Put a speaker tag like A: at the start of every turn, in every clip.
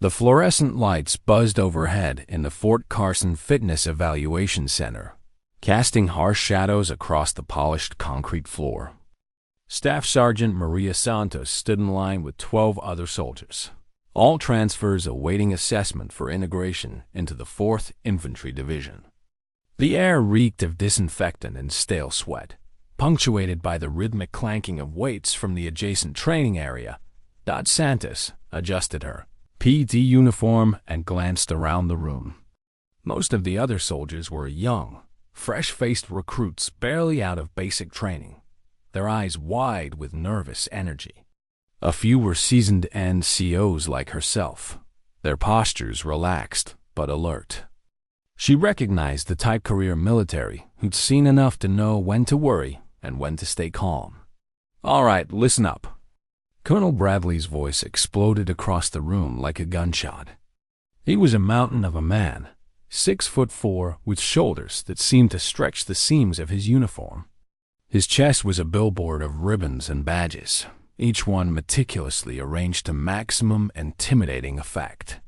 A: The fluorescent lights buzzed overhead in the Fort Carson Fitness Evaluation Center, casting harsh shadows across the polished concrete floor. Staff Sergeant Maria Santos stood in line with 12 other soldiers, all transfers awaiting assessment for integration into the 4th Infantry Division. The air reeked of disinfectant and stale sweat, punctuated by the rhythmic clanking of weights from the adjacent training area. Santos adjusted her PT uniform and glanced around the room. Most of the other soldiers were young, fresh-faced recruits barely out of basic training, their eyes wide with nervous energy. A few were seasoned NCOs like herself, their postures relaxed but alert. She recognized the type career military who'd seen enough to know when to worry and when to stay calm. "All right, listen up." Colonel Bradley's voice exploded across the room like a gunshot. He was a mountain of a man, 6'4", with shoulders that seemed to stretch the seams of his uniform. His chest was a billboard of ribbons and badges, each one meticulously arranged to maximum intimidating effect.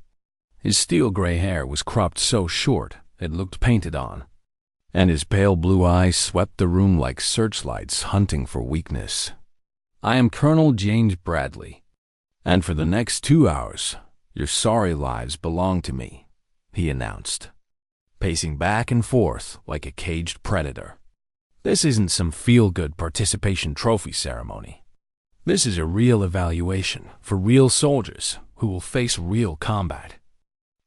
A: His steel gray hair was cropped so short it looked painted on, and his pale blue eyes swept the room like searchlights hunting for weakness. "I am Colonel James Bradley, and for the next 2 hours, your sorry lives belong to me," he announced, pacing back and forth like a caged predator. "This isn't some feel-good participation trophy ceremony. This is a real evaluation for real soldiers who will face real combat.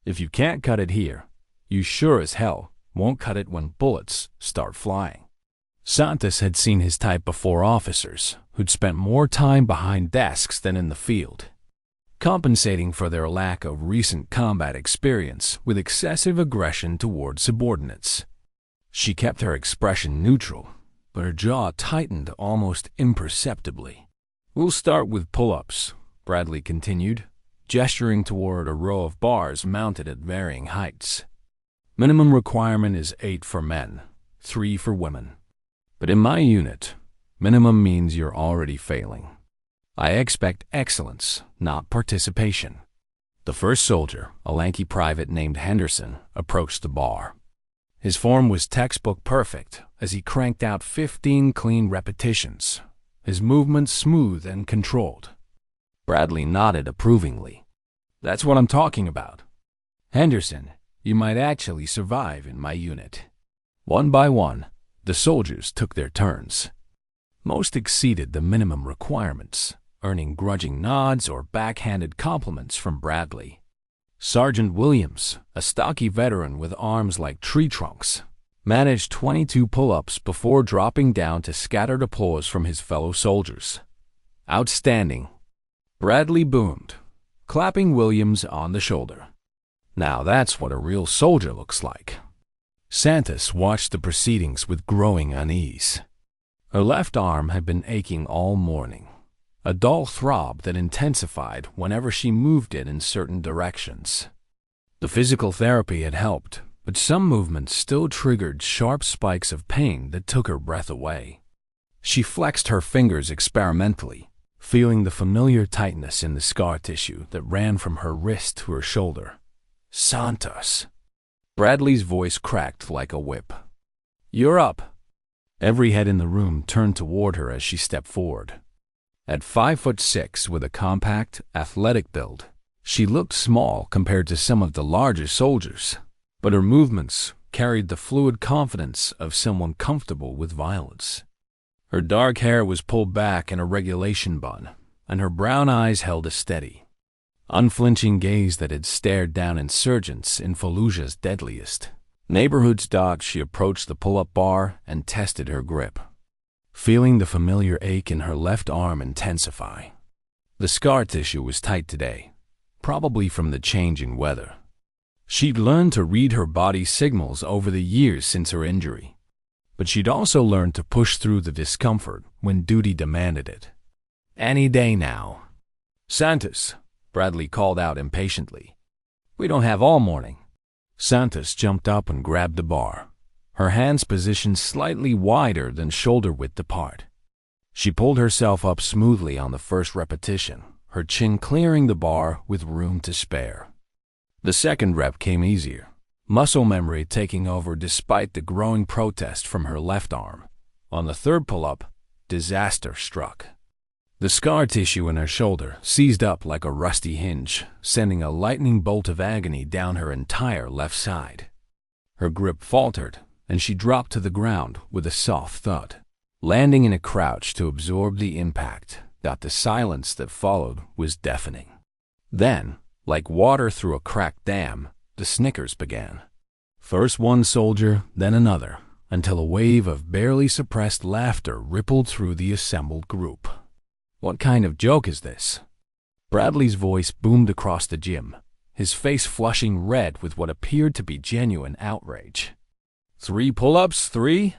A: If you can't cut it here, you sure as hell won't cut it when bullets start flying." Santos had seen his type before officers who'd spent more time behind desks than in the field, compensating for their lack of recent combat experience with excessive aggression toward subordinates. She kept her expression neutral, but her jaw tightened almost imperceptibly. "We'll start with pull-ups," Bradley continued, gesturing toward a row of bars mounted at varying heights. "Minimum requirement is 8 for men, 3 for women. But in my unit, minimum means you're already failing. I expect excellence, not participation." The first soldier, a lanky private named Henderson, approached the bar. His form was textbook perfect as he cranked out 15 clean repetitions, his movements smooth and controlled. Bradley nodded approvingly. "That's what I'm talking about. Henderson, you might actually survive in my unit." One by one, the soldiers took their turns. Most exceeded the minimum requirements, earning grudging nods or backhanded compliments from Bradley. Sergeant Williams, a stocky veteran with arms like tree trunks, managed 22 pull-ups before dropping down to scattered applause from his fellow soldiers. "Outstanding," Bradley boomed, clapping Williams on the shoulder. "Now that's what a real soldier looks like." Santos watched the proceedings with growing unease. Her left arm had been aching all morning, a dull throb that intensified whenever she moved it in certain directions. The physical therapy had helped, but some movements still triggered sharp spikes of pain that took her breath away. She flexed her fingers experimentally, feeling the familiar tightness in the scar tissue that ran from her wrist to her shoulder. "Santos." Bradley's voice cracked like a whip. "You're up." Every head in the room turned toward her as she stepped forward. At 5'6" with a compact, athletic build, she looked small compared to some of the larger soldiers, but her movements carried the fluid confidence of someone comfortable with violence. Her dark hair was pulled back in a regulation bun, and her brown eyes held a steady, unflinching gaze that had stared down insurgents in Fallujah's deadliest neighborhoods. She approached the pull-up bar and tested her grip, feeling the familiar ache in her left arm intensify. The scar tissue was tight today, probably from the changing weather. She'd learned to read her body's signals over the years since her injury, but she'd also learned to push through the discomfort when duty demanded it. "Any day now." "Santos," Bradley called out impatiently. "We don't have all morning." Santos jumped up and grabbed the bar, her hands positioned slightly wider than shoulder width apart. She pulled herself up smoothly on the first repetition, her chin clearing the bar with room to spare. The second rep came easier, muscle memory taking over despite the growing protest from her left arm. On the third pull-up, disaster struck. The scar tissue in her shoulder seized up like a rusty hinge, sending a lightning bolt of agony down her entire left side. Her grip faltered, and she dropped to the ground with a soft thud, landing in a crouch to absorb the impact. The silence that followed was deafening. Then, like water through a cracked dam, the snickers began. First one soldier, then another, until a wave of barely suppressed laughter rippled through the assembled group. "What kind of joke is this?" Bradley's voice boomed across the gym, his face flushing red with what appeared to be genuine outrage. 3 pull-ups, 3?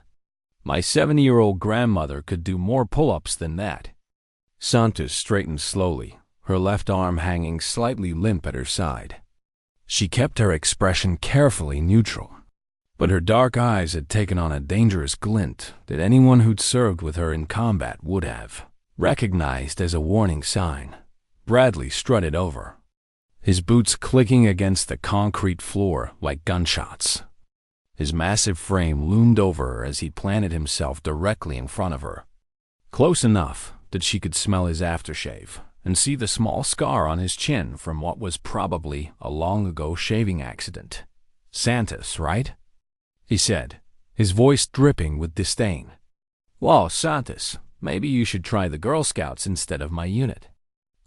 A: My 70-year-old grandmother could do more pull-ups than that. Santos straightened slowly, her left arm hanging slightly limp at her side. She kept her expression carefully neutral, but her dark eyes had taken on a dangerous glint that anyone who'd served with her in combat would have recognized as a warning sign. Bradley strutted over, his boots clicking against the concrete floor like gunshots. His massive frame loomed over her as he planted himself directly in front of her, close enough that she could smell his aftershave and see the small scar on his chin from what was probably a long-ago shaving accident. "Santos, right?" he said, his voice dripping with disdain. "Well, Santos, maybe you should try the Girl Scouts instead of my unit.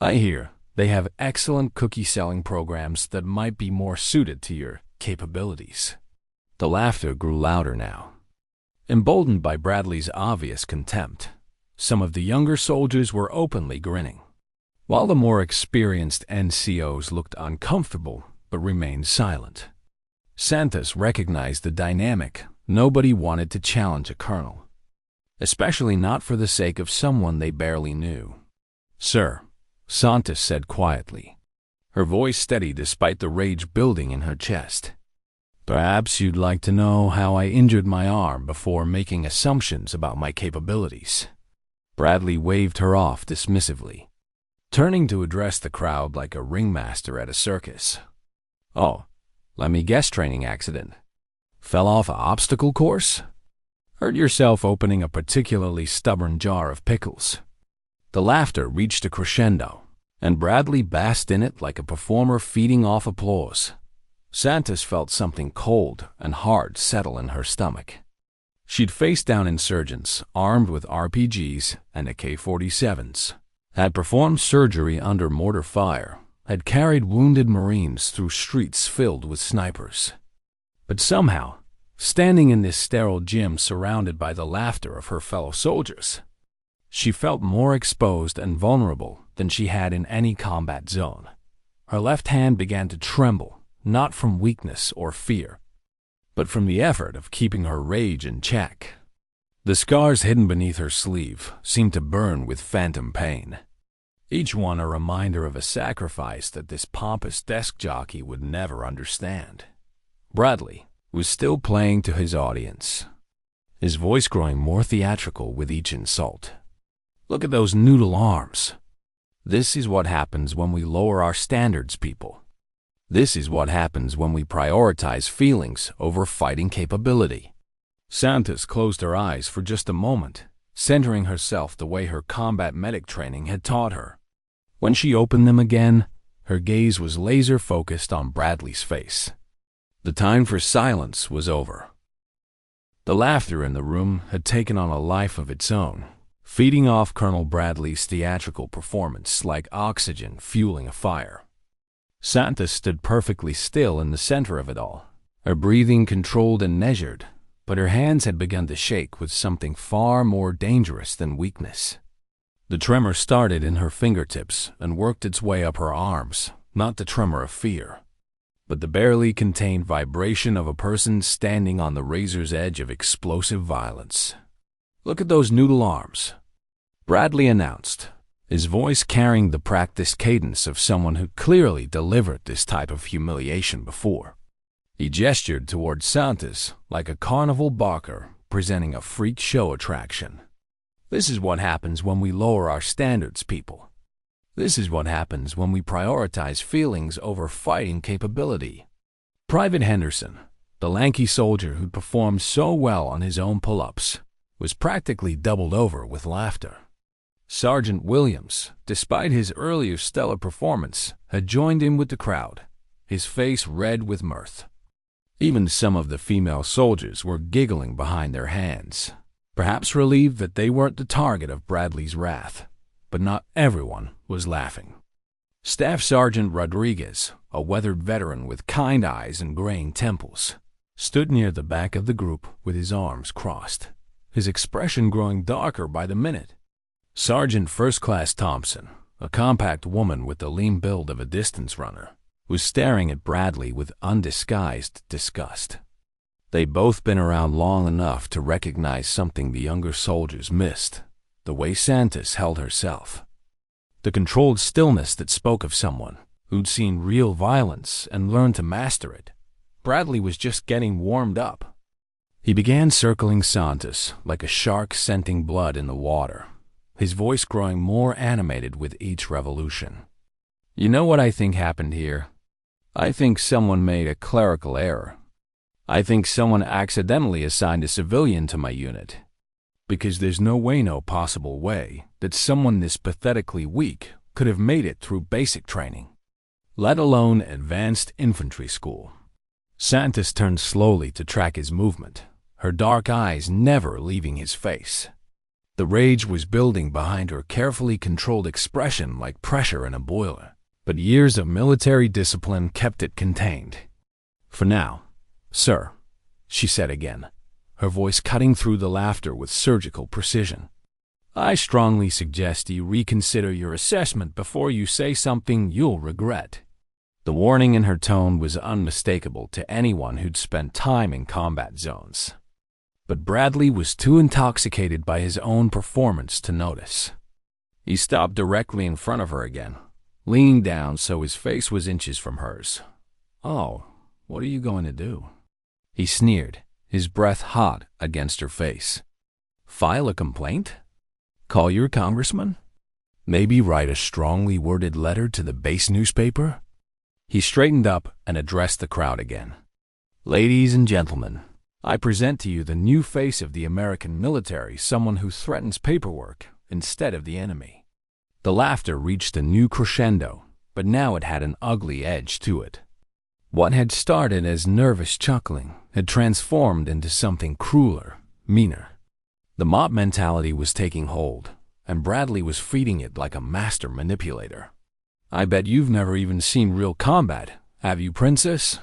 A: I hear they have excellent cookie-selling programs that might be more suited to your capabilities." The laughter grew louder now. Emboldened by Bradley's obvious contempt, some of the younger soldiers were openly grinning, while the more experienced NCOs looked uncomfortable but remained silent. Santos recognized the dynamic. Nobody wanted to challenge a colonel, especially not for the sake of someone they barely knew. "Sir," Santos said quietly, her voice steady despite the rage building in her chest. "Perhaps you'd like to know how I injured my arm before making assumptions about my capabilities." Bradley waved her off dismissively, turning to address the crowd like a ringmaster at a circus. "Oh, let me guess, training accident. Fell off an obstacle course? Hurt yourself opening a particularly stubborn jar of pickles?" The laughter reached a crescendo, and Bradley basked in it like a performer feeding off applause. Santos felt something cold and hard settle in her stomach. She'd faced down insurgents armed with RPGs and AK-47s, had performed surgery under mortar fire, had carried wounded Marines through streets filled with snipers. But somehow, standing in this sterile gym surrounded by the laughter of her fellow soldiers, she felt more exposed and vulnerable than she had in any combat zone. Her left hand began to tremble, not from weakness or fear, but from the effort of keeping her rage in check. The scars hidden beneath her sleeve seemed to burn with phantom pain, each one a reminder of a sacrifice that this pompous desk jockey would never understand. Bradley was still playing to his audience, his voice growing more theatrical with each insult. "Look at those noodle arms. This is what happens when we lower our standards, people. This is what happens when we prioritize feelings over fighting capability." Santos closed her eyes for just a moment, centering herself the way her combat medic training had taught her. When she opened them again, her gaze was laser-focused on Bradley's face. The time for silence was over. The laughter in the room had taken on a life of its own, feeding off Colonel Bradley's theatrical performance like oxygen fueling a fire. Santos stood perfectly still in the center of it all, her breathing controlled and measured, but her hands had begun to shake with something far more dangerous than weakness. The tremor started in her fingertips and worked its way up her arms, not the tremor of fear, but the barely contained vibration of a person standing on the razor's edge of explosive violence. "Look at those noodle arms," Bradley announced, his voice carrying the practiced cadence of someone who clearly delivered this type of humiliation before. He gestured toward Santos like a carnival barker presenting a freak show attraction. "This is what happens when we lower our standards, people. This is what happens when we prioritize feelings over fighting capability. Private Henderson, the lanky soldier who performed so well on his own pull-ups, was practically doubled over with laughter. Sergeant Williams, despite his earlier stellar performance, had joined in with the crowd, his face red with mirth. Even some of the female soldiers were giggling behind their hands, perhaps relieved that they weren't the target of Bradley's wrath. But not everyone was laughing. Staff Sergeant Rodriguez, a weathered veteran with kind eyes and graying temples, stood near the back of the group with his arms crossed, his expression growing darker by the minute. Sergeant First Class Thompson, a compact woman with the lean build of a distance runner, was staring at Bradley with undisguised disgust. They'd both been around long enough to recognize something the younger soldiers missed: the way Santos held herself. The controlled stillness that spoke of someone who'd seen real violence and learned to master it. Bradley was just getting warmed up. He began circling Santos like a shark scenting blood in the water, his voice growing more animated with each revolution. "You know what I think happened here? I think someone made a clerical error. I think someone accidentally assigned a civilian to my unit. Because there's no possible way that someone this pathetically weak could have made it through basic training, let alone advanced infantry school." Santos turned slowly to track his movement, her dark eyes never leaving his face. The rage was building behind her carefully controlled expression like pressure in a boiler, but years of military discipline kept it contained. "For now, sir," she said again, her voice cutting through the laughter with surgical precision, "I strongly suggest you reconsider your assessment before you say something you'll regret." The warning in her tone was unmistakable to anyone who'd spent time in combat zones. But Bradley was too intoxicated by his own performance to notice. He stopped directly in front of her again, leaning down so his face was inches from hers. "Oh, what are you going to do?" he sneered, his breath hot against her face. "File a complaint? Call your congressman? Maybe write a strongly worded letter to the base newspaper?" He straightened up and addressed the crowd again. "Ladies and gentlemen, I present to you the new face of the American military, someone who threatens paperwork instead of the enemy." The laughter reached a new crescendo, but now it had an ugly edge to it. What had started as nervous chuckling had transformed into something crueler, meaner. The mob mentality was taking hold, and Bradley was feeding it like a master manipulator. "I bet you've never even seen real combat, have you, princess?"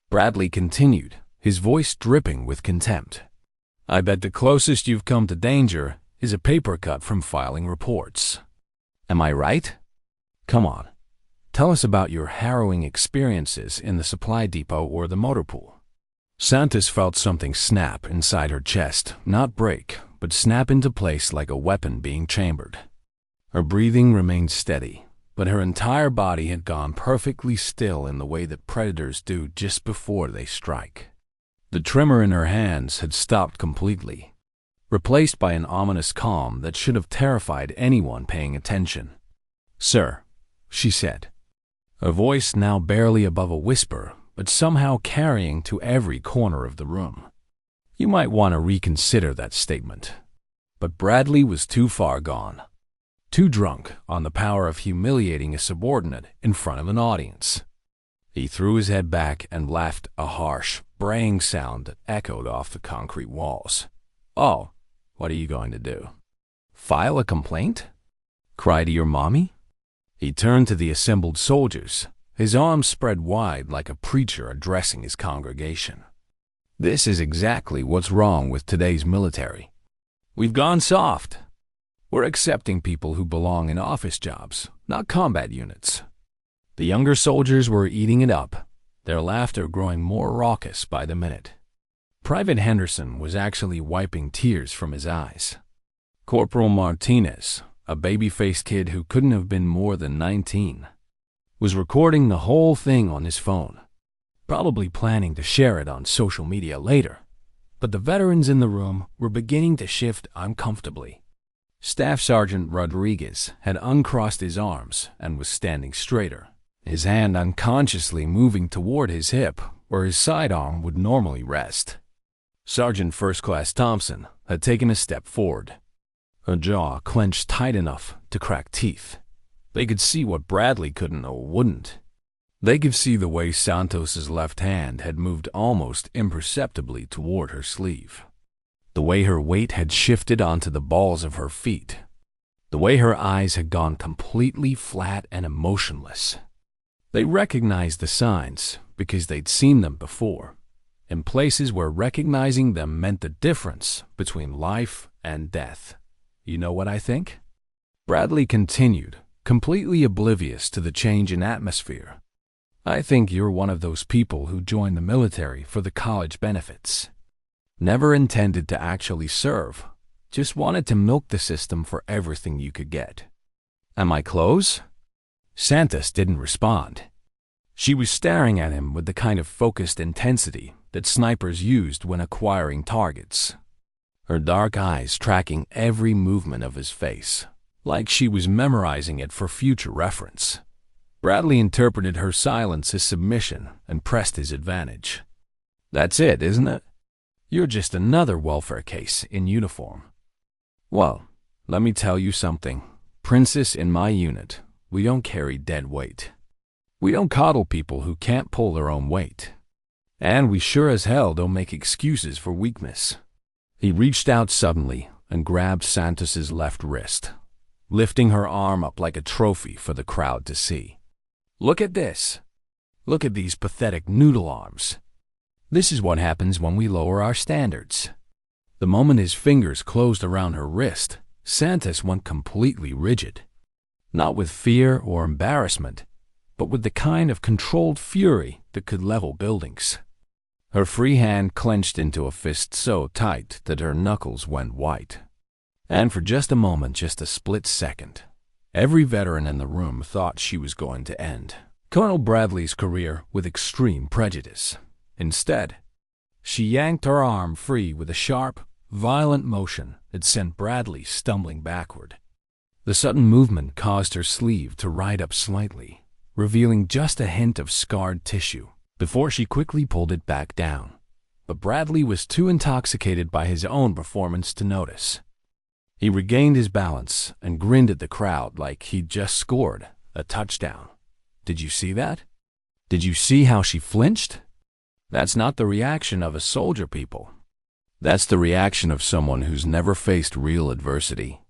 A: Bradley continued, his voice dripping with contempt. "I bet the closest you've come to danger is a paper cut from filing reports. Am I right? Come on, tell us about your harrowing experiences in the supply depot or the motor pool." Santos felt something snap inside her chest, not break, but snap into place like a weapon being chambered. Her breathing remained steady, but her entire body had gone perfectly still in the way that predators do just before they strike. The tremor in her hands had stopped completely, replaced by an ominous calm that should have terrified anyone paying attention. "Sir," she said, her voice now barely above a whisper, but somehow carrying to every corner of the room, "you might want to reconsider that statement." But Bradley was too far gone, too drunk on the power of humiliating a subordinate in front of an audience. He threw his head back and laughed, a harsh, braying sound that echoed off the concrete walls. "Oh, what are you going to do? File a complaint? Cry to your mommy?" He turned to the assembled soldiers, his arms spread wide like a preacher addressing his congregation. "This is exactly what's wrong with today's military. We've gone soft. We're accepting people who belong in office jobs, not combat units." The younger soldiers were eating it up, their laughter growing more raucous by the minute. Private Henderson was actually wiping tears from his eyes. Corporal Martinez, a baby-faced kid who couldn't have been more than 19, was recording the whole thing on his phone, probably planning to share it on social media later. But the veterans in the room were beginning to shift uncomfortably. Staff Sergeant Rodriguez had uncrossed his arms and was standing straighter, his hand unconsciously moving toward his hip where his sidearm would normally rest. Sergeant First Class Thompson had taken a step forward, her jaw clenched tight enough to crack teeth. They could see what Bradley couldn't or wouldn't. They could see the way Santos's left hand had moved almost imperceptibly toward her sleeve, the way her weight had shifted onto the balls of her feet, the way her eyes had gone completely flat and emotionless. They recognized the signs because they'd seen them before, in places where recognizing them meant the difference between life and death. You know what I think? Bradley continued, completely oblivious to the change in atmosphere. I think you're one of those people who join the military for the college benefits. Never intended to actually serve, just wanted to milk the system for everything you could get. Am I close? Santos didn't respond. She was staring at him with the kind of focused intensity that snipers used when acquiring targets, her dark eyes tracking every movement of his face, like she was memorizing it for future reference. Bradley interpreted her silence as submission and pressed his advantage. That's it, isn't it? You're just another welfare case in uniform. Well, let me tell you something. Princess, in my unit, we don't carry dead weight. We don't coddle people who can't pull their own weight. And we sure as hell don't make excuses for weakness. He reached out suddenly and grabbed Santos's left wrist, lifting her arm up like a trophy for the crowd to see. Look at this. Look at these pathetic noodle arms. This is what happens when we lower our standards. The moment his fingers closed around her wrist, Santos went completely rigid. Not with fear or embarrassment, but with the kind of controlled fury that could level buildings. Her free hand clenched into a fist so tight that her knuckles went white. And for just a moment, just a split second, every veteran in the room thought she was going to end Colonel Bradley's career with extreme prejudice. Instead, she yanked her arm free with a sharp, violent motion that sent Bradley stumbling backward. The sudden movement caused her sleeve to ride up slightly, revealing just a hint of scarred tissue, before she quickly pulled it back down. But Bradley was too intoxicated by his own performance to notice. He regained his balance and grinned at the crowd like he'd just scored a touchdown. Did you see that? Did you see how she flinched? That's not the reaction of a soldier, people. That's the reaction of someone who's never faced real adversity.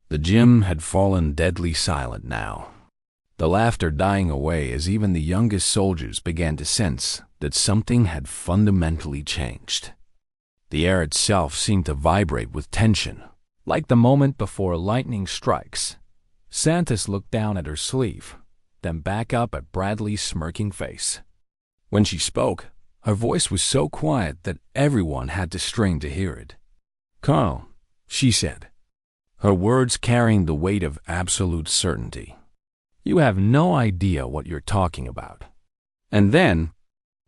A: The gym had fallen deadly silent now, the laughter dying away as even the youngest soldiers began to sense that something had fundamentally changed. The air itself seemed to vibrate with tension, like the moment before lightning strikes. Santos looked down at her sleeve, then back up at Bradley's smirking face. When she spoke, her voice was so quiet that everyone had to strain to hear it. "Colonel," she said, her words carrying the weight of absolute certainty, "you have no idea what you're talking about." And then,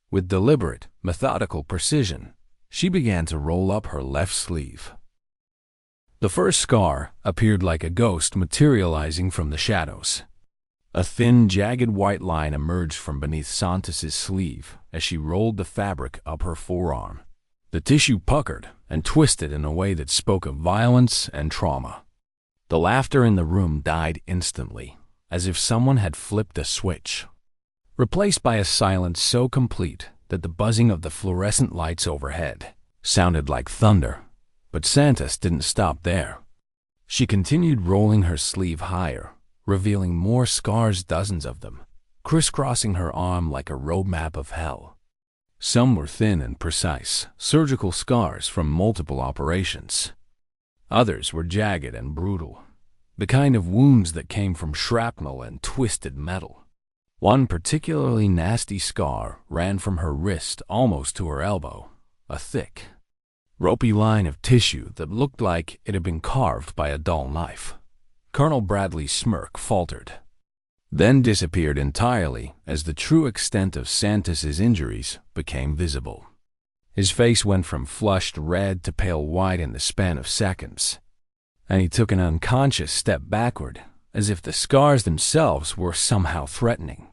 A: with deliberate, methodical precision, she began to roll up her left sleeve. The first scar appeared like a ghost materializing from the shadows. A thin, jagged white line emerged from beneath Santos's sleeve as she rolled the fabric up her forearm. The tissue puckered and twisted in a way that spoke of violence and trauma. The laughter in the room died instantly, as if someone had flipped a switch, replaced by a silence so complete that the buzzing of the fluorescent lights overhead sounded like thunder. But Santos didn't stop there. She continued rolling her sleeve higher, revealing more scars, dozens of them, crisscrossing her arm like a roadmap of hell. Some were thin and precise, surgical scars from multiple operations. Others were jagged and brutal, the kind of wounds that came from shrapnel and twisted metal. One particularly nasty scar ran from her wrist almost to her elbow, a thick, ropey line of tissue that looked like it had been carved by a dull knife. Colonel Bradley's smirk faltered, then disappeared entirely as the true extent of Santos's injuries became visible. His face went from flushed red to pale white in the span of seconds. and he took an unconscious step backward, as if the scars themselves were somehow threatening.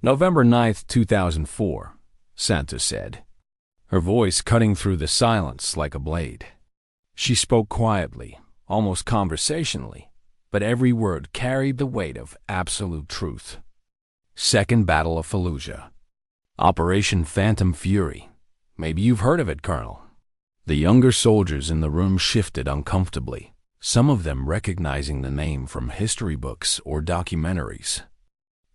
A: November 9th, 2004, Santos said, her voice cutting through the silence like a blade. She spoke quietly, almost conversationally, but every word carried the weight of absolute truth. Second Battle of Fallujah. Operation Phantom Fury. Maybe you've heard of it, Colonel. The younger soldiers in the room shifted uncomfortably, some of them recognizing the name from history books or documentaries.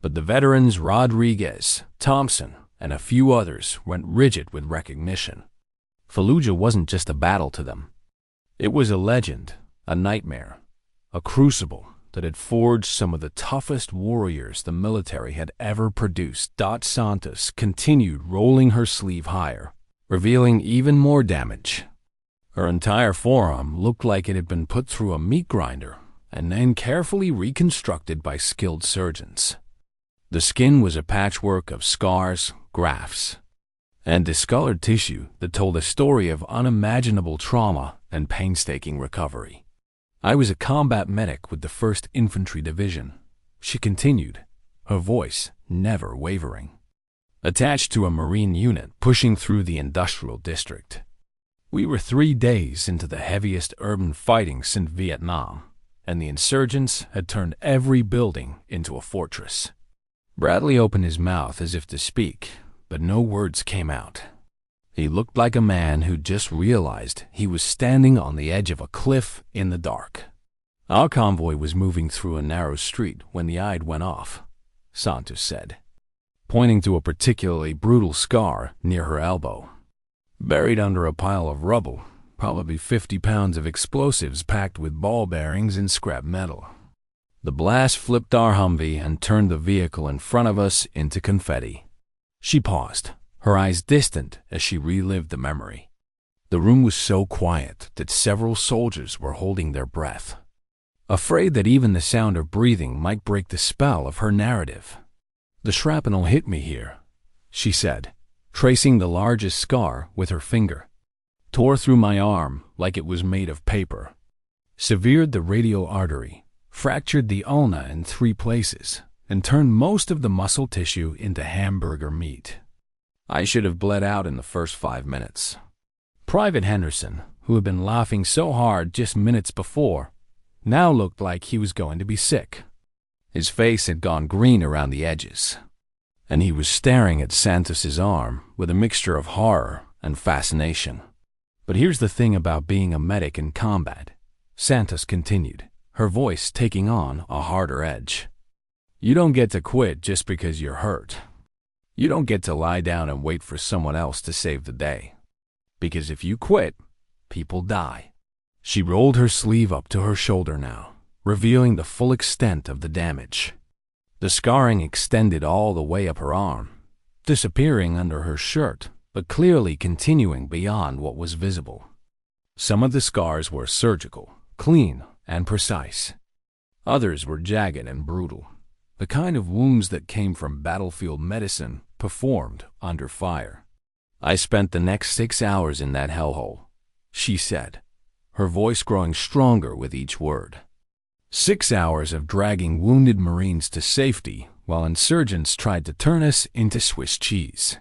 A: But the veterans Rodriguez, Thompson, and a few others went rigid with recognition. Fallujah wasn't just a battle to them. It was a legend, a nightmare, a crucible that had forged some of the toughest warriors the military had ever produced. Santos continued rolling her sleeve higher, revealing even more damage. Her entire forearm looked like it had been put through a meat grinder and then carefully reconstructed by skilled surgeons. The skin was a patchwork of scars, grafts, and discolored tissue that told a story of unimaginable trauma and painstaking recovery. I was a combat medic with the 1st Infantry Division, she continued, her voice never wavering. Attached to a Marine unit pushing through the industrial district. We were 3 days into the heaviest urban fighting since Vietnam, and the insurgents had turned every building into a fortress. Bradley opened his mouth as if to speak, but no words came out. He looked like a man who just realized he was standing on the edge of a cliff in the dark. Our convoy was moving through a narrow street when the eye went off, Santos said, pointing to a particularly brutal scar near her elbow. Buried under a pile of rubble, probably 50 pounds of explosives packed with ball bearings and scrap metal. The blast flipped our Humvee and turned the vehicle in front of us into confetti. She paused, her eyes distant as she relived the memory. The room was so quiet that several soldiers were holding their breath, afraid that even the sound of breathing might break the spell of her narrative. "The shrapnel hit me here," she said, tracing the largest scar with her finger. "Tore through my arm like it was made of paper. Severed the radial artery, fractured the ulna in 3 places, and turned most of the muscle tissue into hamburger meat. I should have bled out in the first 5 minutes." Private Henderson, who had been laughing so hard just minutes before, now looked like he was going to be sick. His face had gone green around the edges, and he was staring at Santos's arm with a mixture of horror and fascination. "But here's the thing about being a medic in combat," Santos continued, her voice taking on a harder edge. "You don't get to quit just because you're hurt. You don't get to lie down and wait for someone else to save the day. Because if you quit, people die." She rolled her sleeve up to her shoulder now, revealing the full extent of the damage. The scarring extended all the way up her arm, disappearing under her shirt, but clearly continuing beyond what was visible. Some of the scars were surgical, clean, and precise. Others were jagged and brutal, the kind of wounds that came from battlefield medicine performed under fire. "I spent the next 6 hours in that hellhole," she said, her voice growing stronger with each word. 6 hours of dragging wounded Marines to safety while insurgents tried to turn us into Swiss cheese.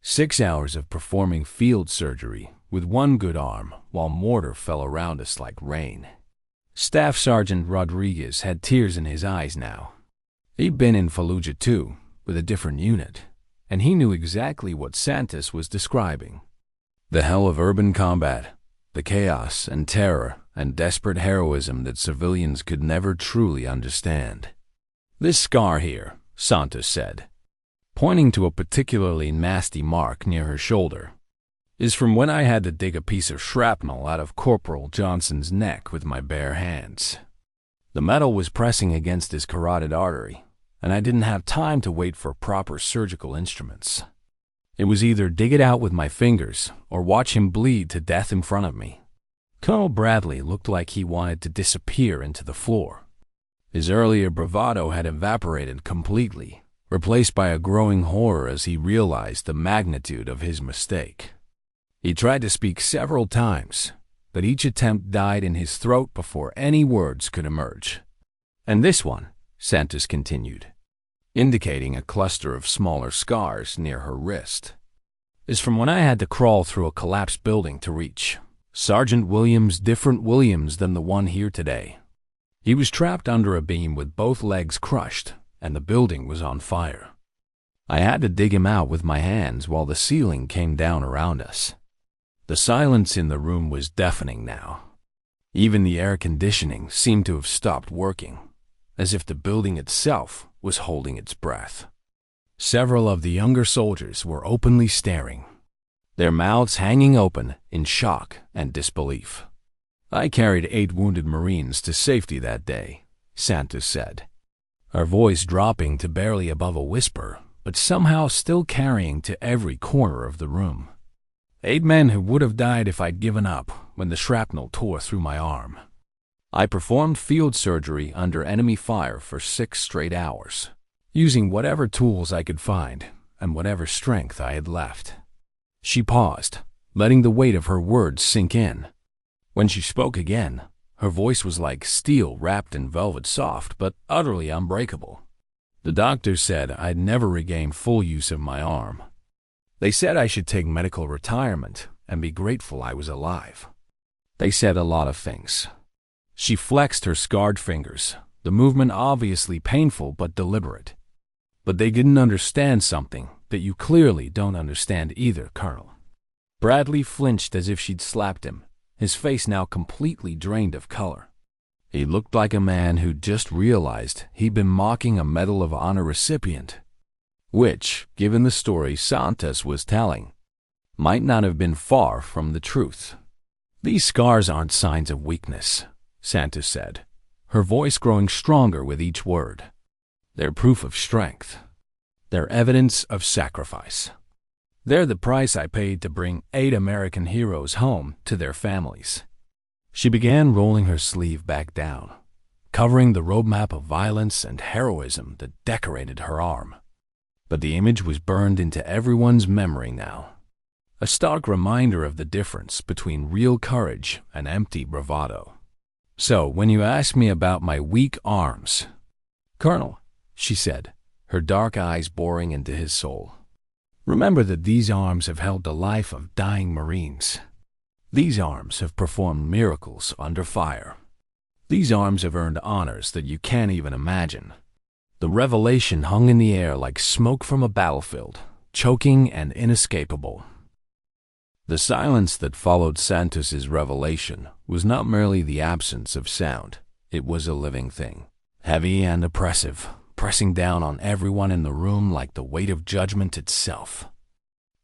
A: 6 hours of performing field surgery with one good arm while mortar fell around us like rain. Staff Sergeant Rodriguez had tears in his eyes now. He'd been in Fallujah too, with a different unit, and he knew exactly what Santos was describing. The hell of urban combat, the chaos and terror and desperate heroism that civilians could never truly understand. "This scar here," Santos said, pointing to a particularly nasty mark near her shoulder, "is from when I had to dig a piece of shrapnel out of Corporal Johnson's neck with my bare hands. The metal was pressing against his carotid artery, and I didn't have time to wait for proper surgical instruments. It was either dig it out with my fingers or watch him bleed to death in front of me." Colonel Bradley looked like he wanted to disappear into the floor. His earlier bravado had evaporated completely, replaced by a growing horror as he realized the magnitude of his mistake. He tried to speak several times, but each attempt died in his throat before any words could emerge. "And this one," Santos continued, indicating a cluster of smaller scars near her wrist, "is from when I had to crawl through a collapsed building to reach Sergeant Williams, different Williams than the one here today. He was trapped under a beam with both legs crushed, and the building was on fire. I had to dig him out with my hands while the ceiling came down around us." The silence in the room was deafening now. Even the air conditioning seemed to have stopped working, as if the building itself was holding its breath. Several of the younger soldiers were openly staring, their mouths hanging open in shock and disbelief. "I carried 8 wounded Marines to safety that day," Santos said, her voice dropping to barely above a whisper, but somehow still carrying to every corner of the room. 8 men who would have died if I'd given up when the shrapnel tore through my arm. I performed field surgery under enemy fire for 6 straight hours, using whatever tools I could find and whatever strength I had left." She paused, letting the weight of her words sink in. When she spoke again, her voice was like steel wrapped in velvet, soft but utterly unbreakable. "The doctors said I'd never regain full use of my arm. They said I should take medical retirement and be grateful I was alive. They said a lot of things." She flexed her scarred fingers, the movement obviously painful but deliberate. "But they didn't understand something that you clearly don't understand either, Colonel." Bradley flinched as if she'd slapped him, his face now completely drained of color. He looked like a man who'd just realized he'd been mocking a Medal of Honor recipient, which, given the story Santos was telling, might not have been far from the truth. "These scars aren't signs of weakness," Santos said, her voice growing stronger with each word. "They're proof of strength. They're evidence of sacrifice. They're the price I paid to bring 8 American heroes home to their families." She began rolling her sleeve back down, covering the roadmap of violence and heroism that decorated her arm. But the image was burned into everyone's memory now, a stark reminder of the difference between real courage and empty bravado. "So, when you ask me about my weak arms, Colonel," she said, her dark eyes boring into his soul, "remember that these arms have held the life of dying Marines. These arms have performed miracles under fire. These arms have earned honors that you can't even imagine." The revelation hung in the air like smoke from a battlefield, choking and inescapable. The silence that followed Santos's revelation was not merely the absence of sound. It was a living thing, heavy and oppressive, pressing down on everyone in the room like the weight of judgment itself.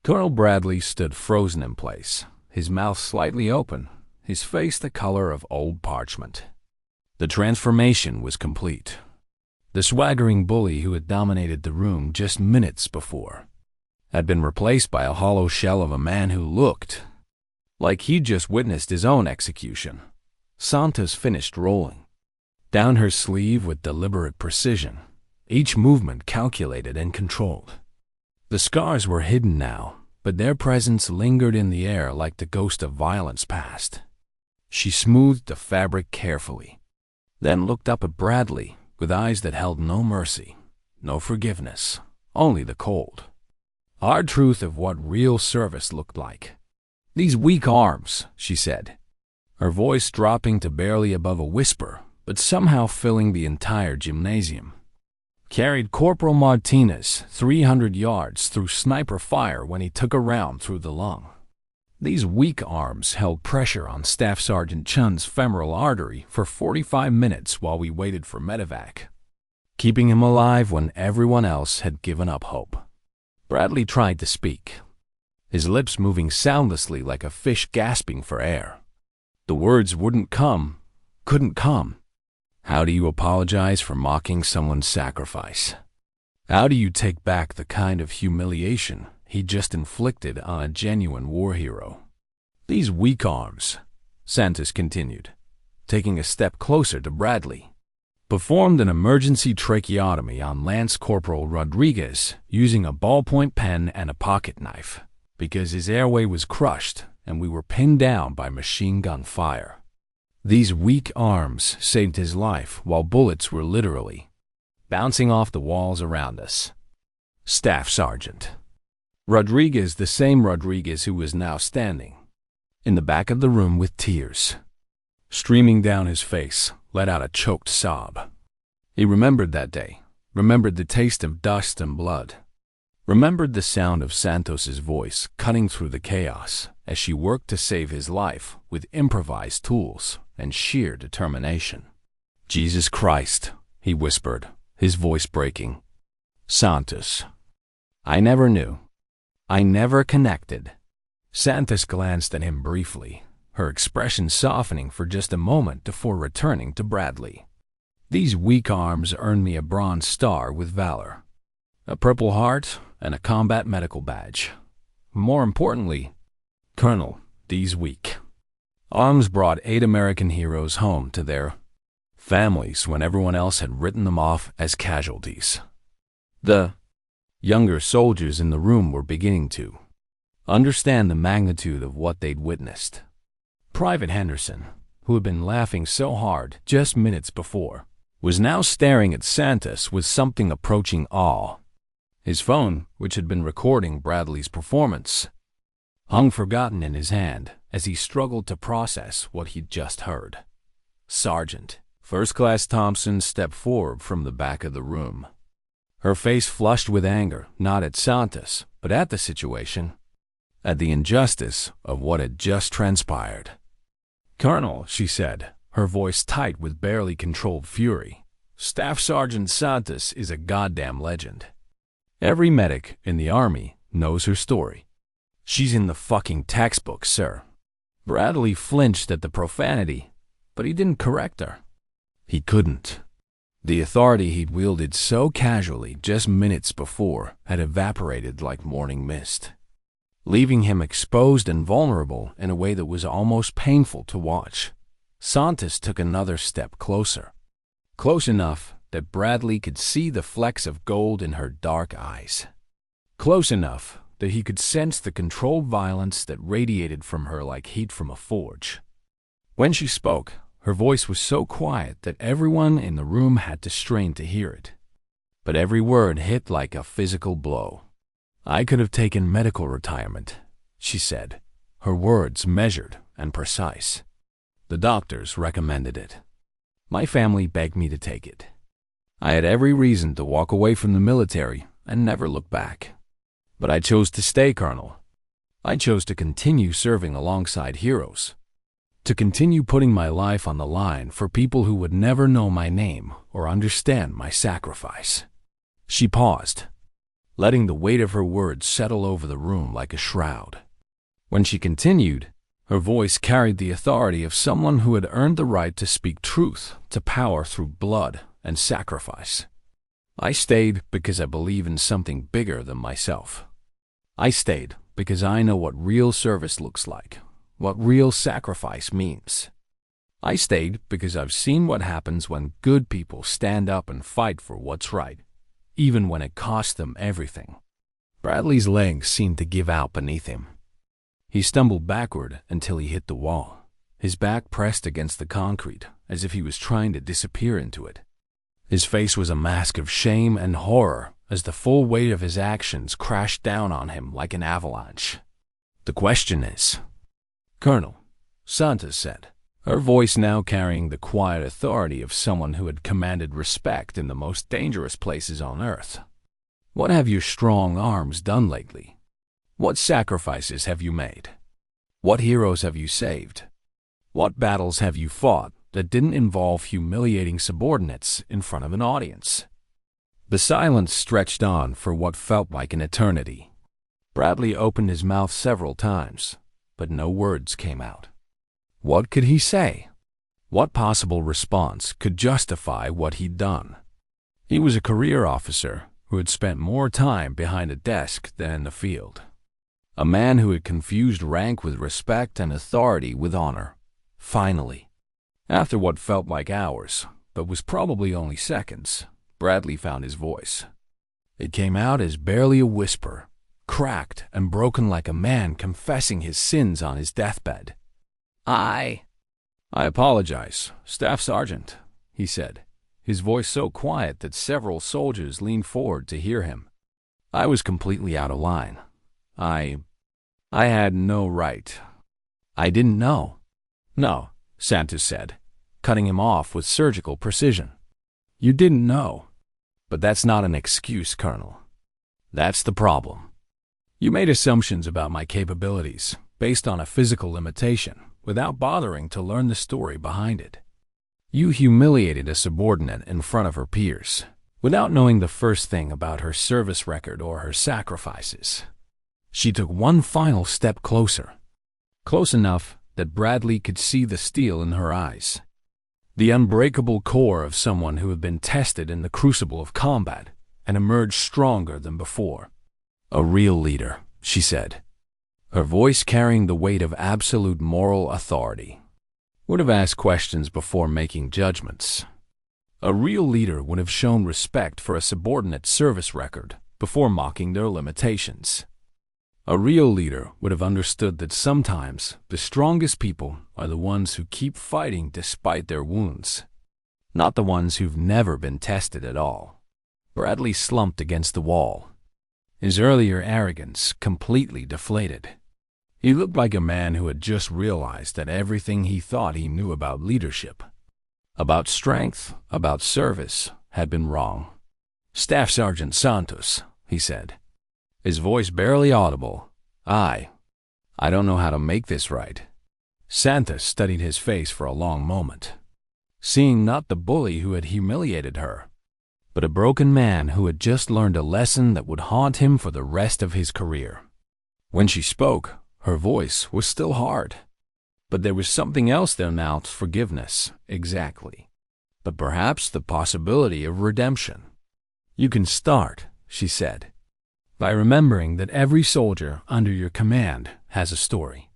A: Colonel Bradley stood frozen in place, his mouth slightly open, his face the color of old parchment. The transformation was complete. The swaggering bully who had dominated the room just minutes before had been replaced by a hollow shell of a man who looked like he'd just witnessed his own execution. Santos finished rolling down her sleeve with deliberate precision, each movement calculated and controlled. The scars were hidden now, but their presence lingered in the air like the ghost of violence past. She smoothed the fabric carefully, then looked up at Bradley with eyes that held no mercy, no forgiveness, only the cold, hard truth of what real service looked like. "These weak arms," she said, her voice dropping to barely above a whisper, but somehow filling the entire gymnasium, "carried Corporal Martinez 300 yards through sniper fire when he took a round through the lung. These weak arms held pressure on Staff Sergeant Chun's femoral artery for 45 minutes while we waited for medevac, keeping him alive when everyone else had given up hope." Bradley tried to speak, his lips moving soundlessly like a fish gasping for air. The words couldn't come. How do you apologize for mocking someone's sacrifice? How do you take back the kind of humiliation he just inflicted on a genuine war hero? "These weak arms," Santos continued, taking a step closer to Bradley, "performed an emergency tracheotomy on Lance Corporal Rodriguez using a ballpoint pen and a pocket knife because his airway was crushed and we were pinned down by machine gun fire. These weak arms saved his life while bullets were literally bouncing off the walls around us. Staff Sergeant Rodriguez, the same Rodriguez who was now standing in the back of the room with tears streaming down his face, let out a choked sob. He remembered that day, remembered the taste of dust and blood, remembered the sound of Santos's voice cutting through the chaos as she worked to save his life with improvised tools and sheer determination. "Jesus Christ," he whispered, his voice breaking. "Santos. I never knew. I never connected." Santos glanced at him briefly, her expression softening for just a moment before returning to Bradley. "These weak arms earned me a Bronze Star with Valor, a Purple Heart, and a Combat Medical Badge. More importantly, Colonel, these weak arms brought 8 American heroes home to their families when everyone else had written them off as casualties." The younger soldiers in the room were beginning to understand the magnitude of what they'd witnessed. Private Henderson, who had been laughing so hard just minutes before, was now staring at Santos with something approaching awe. His phone, which had been recording Bradley's performance, hung forgotten in his hand as he struggled to process what he'd just heard. Sergeant First Class Thompson stepped forward from the back of the room, her face flushed with anger, not at Santos, but at the situation, at the injustice of what had just transpired. "Colonel," she said, her voice tight with barely controlled fury, "Staff Sergeant Santos is a goddamn legend. Every medic in the Army knows her story. She's in the fucking textbook, sir." Bradley flinched at the profanity, but he didn't correct her. He couldn't. The authority he'd wielded so casually just minutes before had evaporated like morning mist, leaving him exposed and vulnerable in a way that was almost painful to watch. Santos took another step closer, close enough that Bradley could see the flecks of gold in her dark eyes, close enough that he could sense the controlled violence that radiated from her like heat from a forge. When she spoke, her voice was so quiet that everyone in the room had to strain to hear it, but every word hit like a physical blow. "I could have taken medical retirement," she said, her words measured and precise. "The doctors recommended it. My family begged me to take it. I had every reason to walk away from the military and never look back. But I chose to stay, Colonel. I chose to continue serving alongside heroes, to continue putting my life on the line for people who would never know my name or understand my sacrifice." She paused, letting the weight of her words settle over the room like a shroud. When she continued, her voice carried the authority of someone who had earned the right to speak truth to power through blood and sacrifice. "I stayed because I believe in something bigger than myself. I stayed because I know what real service looks like, what real sacrifice means. I stayed because I've seen what happens when good people stand up and fight for what's right, even when it costs them everything." Bradley's legs seemed to give out beneath him. He stumbled backward until he hit the wall, his back pressed against the concrete as if he was trying to disappear into it. His face was a mask of shame and horror as the full weight of his actions crashed down on him like an avalanche. "The question is, Colonel," Santos said, her voice now carrying the quiet authority of someone who had commanded respect in the most dangerous places on earth, "what have your strong arms done lately? What sacrifices have you made? What heroes have you saved? What battles have you fought that didn't involve humiliating subordinates in front of an audience?" The silence stretched on for what felt like an eternity. Bradley opened his mouth several times, but no words came out. What could he say? What possible response could justify what he'd done? He was a career officer who had spent more time behind a desk than in the field. A man who had confused rank with respect and authority with honor. Finally, after what felt like hours, but was probably only seconds, Bradley found his voice. It came out as barely a whisper, cracked and broken like a man confessing his sins on his deathbed. I apologize, Staff Sergeant, he said, his voice so quiet that several soldiers leaned forward to hear him. I was completely out of line. I had no right. I didn't know. No, Santos said, cutting him off with surgical precision. You didn't know. But that's not an excuse, Colonel. That's the problem. You made assumptions about my capabilities based on a physical limitation without bothering to learn the story behind it. You humiliated a subordinate in front of her peers without knowing the first thing about her service record or her sacrifices. She took one final step closer, close enough that Bradley could see the steel in her eyes, the unbreakable core of someone who had been tested in the crucible of combat and emerged stronger than before. A real leader, she said, her voice carrying the weight of absolute moral authority, would have asked questions before making judgments. A real leader would have shown respect for a subordinate's service record before mocking their limitations. A real leader would have understood that sometimes the strongest people are the ones who keep fighting despite their wounds, not the ones who've never been tested at all. Bradley slumped against the wall, his earlier arrogance completely deflated. He looked like a man who had just realized that everything he thought he knew about leadership, about strength, about service, had been wrong. Staff Sergeant Santos, he said, his voice barely audible. I don't know how to make this right. Santos studied his face for a long moment, seeing not the bully who had humiliated her, but a broken man who had just learned a lesson that would haunt him for the rest of his career. When she spoke, her voice was still hard, but there was something else there, not forgiveness, exactly, but perhaps the possibility of redemption. You can start, she said, by remembering that every soldier under your command has a story.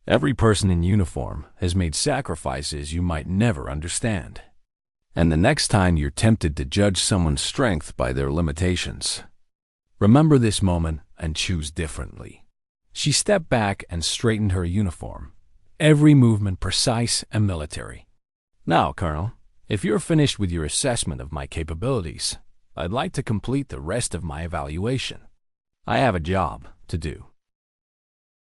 A: Every person in uniform has made sacrifices you might never understand. And the next time you're tempted to judge someone's strength by their limitations, remember this moment and choose differently. She stepped back and straightened her uniform, every movement precise and military. Now, Colonel, if you're finished with your assessment of my capabilities, I'd like to complete the rest of my evaluation. I have a job to do.